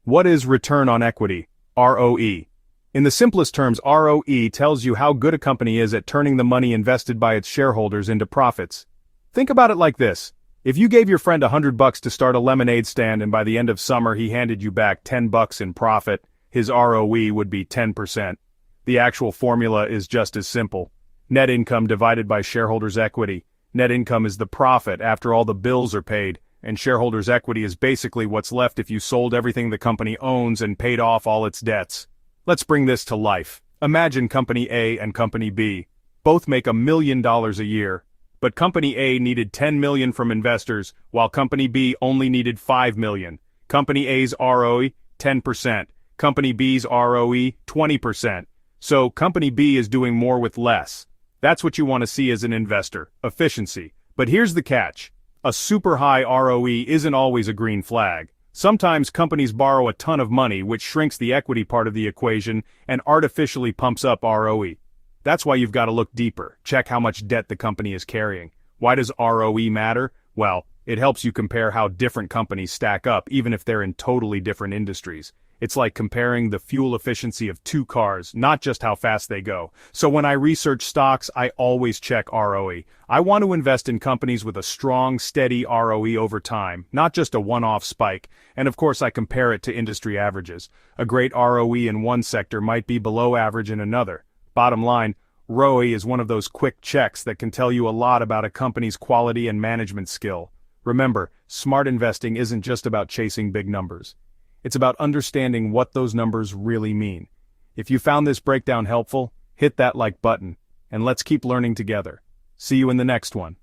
What is return on equity, ROE? In the simplest terms, ROE tells you how good a company is at turning the money invested by its shareholders into profits. Think about it like this. If you gave your friend $100 to start a lemonade stand and by the end of summer he handed you back $10 in profit, his ROE would be 10%. The actual formula is just as simple. Net income divided by shareholders' equity. Net income is the profit after all the bills are paid, and shareholders' equity is basically what's left if you sold everything the company owns and paid off all its debts. Let's bring this to life. Imagine Company A and Company B. Both make $1 million a year. But Company A needed $10 million from investors, while Company B only needed $5 million. Company A's ROE, 10%. Company B's ROE, 20%. So Company B is doing more with less. That's what you want to see as an investor, efficiency. But here's the catch. A super high ROE isn't always a green flag. Sometimes companies borrow a ton of money, which shrinks the equity part of the equation and artificially pumps up ROE. That's why you've got to look deeper. Check how much debt the company is carrying. Why does ROE matter? Well, it helps you compare how different companies stack up, even if they're in totally different industries. It's like comparing the fuel efficiency of two cars, not just how fast they go. So when I research stocks, I always check ROE. I want to invest in companies with a strong, steady ROE over time, not just a one-off spike. And of course I compare it to industry averages. A great ROE in one sector might be below average in another. Bottom line, ROE is one of those quick checks that can tell you a lot about a company's quality and management skill. Remember, smart investing isn't just about chasing big numbers. It's about understanding what those numbers really mean. If you found this breakdown helpful, hit that like button, and let's keep learning together. See you in the next one.